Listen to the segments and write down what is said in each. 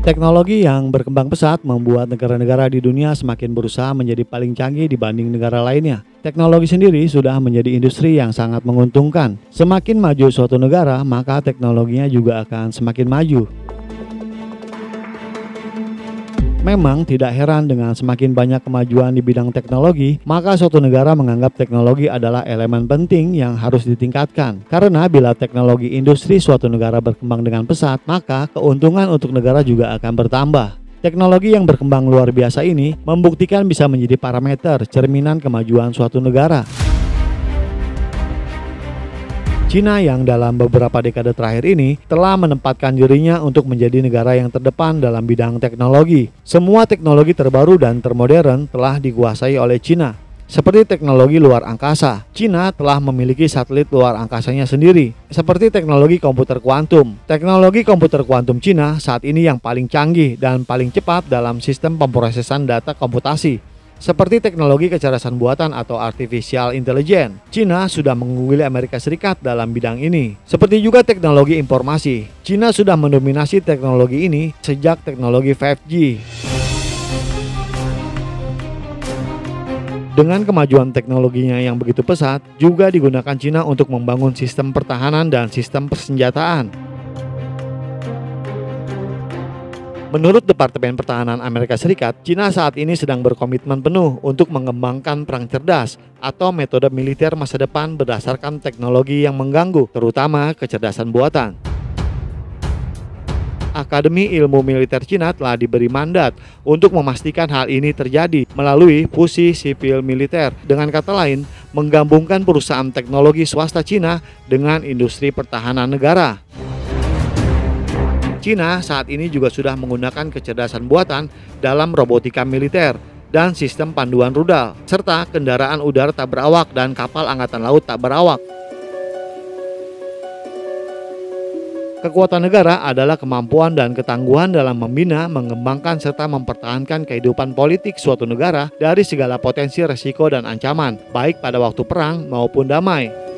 Teknologi yang berkembang pesat membuat negara-negara di dunia semakin berusaha menjadi paling canggih dibanding negara lainnya. Teknologi sendiri sudah menjadi industri yang sangat menguntungkan. Semakin maju suatu negara, maka teknologinya juga akan semakin maju. Memang tidak heran dengan semakin banyak kemajuan di bidang teknologi, maka suatu negara menganggap teknologi adalah elemen penting yang harus ditingkatkan. Karena bila teknologi industri suatu negara berkembang dengan pesat, maka keuntungan untuk negara juga akan bertambah. Teknologi yang berkembang luar biasa ini membuktikan bisa menjadi parameter cerminan kemajuan suatu negara. Cina yang dalam beberapa dekade terakhir ini telah menempatkan dirinya untuk menjadi negara yang terdepan dalam bidang teknologi. Semua teknologi terbaru dan termodern telah dikuasai oleh Cina. Seperti teknologi luar angkasa, Cina telah memiliki satelit luar angkasanya sendiri. Seperti teknologi komputer kuantum. Teknologi komputer kuantum Cina saat ini yang paling canggih dan paling cepat dalam sistem pemrosesan data komputasi. Seperti teknologi kecerdasan buatan atau artificial intelligence, Cina sudah mengungguli Amerika Serikat dalam bidang ini. Seperti juga teknologi informasi, Cina sudah mendominasi teknologi ini sejak teknologi 5G. Dengan kemajuan teknologinya yang begitu pesat, juga digunakan Cina untuk membangun sistem pertahanan dan sistem persenjataan. Menurut Departemen Pertahanan Amerika Serikat, Cina saat ini sedang berkomitmen penuh untuk mengembangkan perang cerdas atau metode militer masa depan berdasarkan teknologi yang mengganggu, terutama kecerdasan buatan. Akademi Ilmu Militer Cina telah diberi mandat untuk memastikan hal ini terjadi melalui fusi sipil militer. Dengan kata lain, menggabungkan perusahaan teknologi swasta Cina dengan industri pertahanan negara. Cina saat ini juga sudah menggunakan kecerdasan buatan dalam robotika militer dan sistem panduan rudal, serta kendaraan udara tak berawak dan kapal angkatan laut tak berawak. Kekuatan negara adalah kemampuan dan ketangguhan dalam membina, mengembangkan, serta mempertahankan kehidupan politik suatu negara dari segala potensi resiko dan ancaman, baik pada waktu perang maupun damai.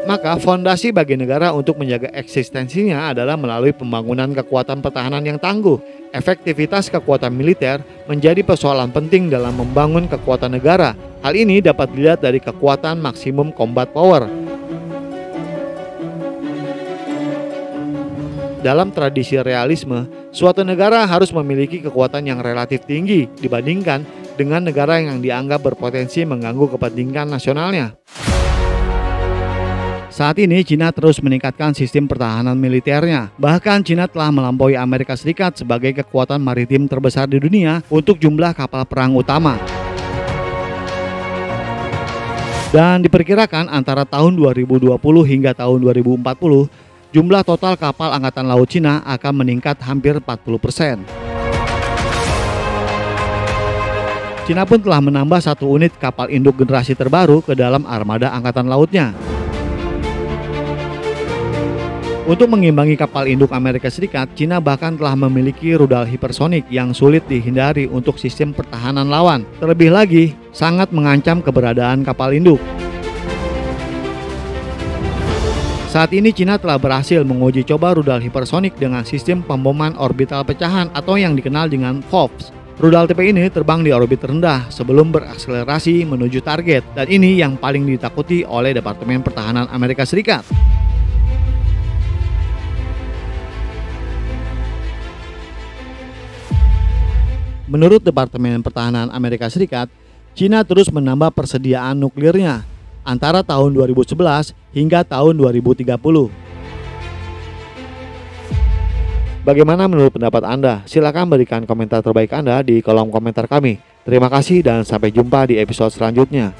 Maka fondasi bagi negara untuk menjaga eksistensinya adalah melalui pembangunan kekuatan pertahanan yang tangguh. Efektivitas kekuatan militer menjadi persoalan penting dalam membangun kekuatan negara. Hal ini dapat dilihat dari kekuatan maksimum combat power. Dalam tradisi realisme, suatu negara harus memiliki kekuatan yang relatif tinggi dibandingkan dengan negara yang dianggap berpotensi mengganggu kepentingan nasionalnya. Saat ini Cina terus meningkatkan sistem pertahanan militernya. Bahkan Cina telah melampaui Amerika Serikat sebagai kekuatan maritim terbesar di dunia untuk jumlah kapal perang utama. Dan diperkirakan antara tahun 2020 hingga tahun 2040, jumlah total kapal angkatan laut Cina akan meningkat hampir 40%. Cina pun telah menambah 1 unit kapal induk generasi terbaru ke dalam armada angkatan lautnya. Untuk mengimbangi kapal induk Amerika Serikat, Cina bahkan telah memiliki rudal hipersonik yang sulit dihindari untuk sistem pertahanan lawan. Terlebih lagi, sangat mengancam keberadaan kapal induk. Saat ini Cina telah berhasil menguji coba rudal hipersonik dengan sistem pemboman orbital pecahan atau yang dikenal dengan FOBS. Rudal tipe ini terbang di orbit rendah sebelum berakselerasi menuju target, dan ini yang paling ditakuti oleh Departemen Pertahanan Amerika Serikat. Menurut Departemen Pertahanan Amerika Serikat, Cina terus menambah persediaan nuklirnya antara tahun 2011 hingga tahun 2030. Bagaimana menurut pendapat Anda? Silakan berikan komentar terbaik Anda di kolom komentar kami. Terima kasih dan sampai jumpa di episode selanjutnya.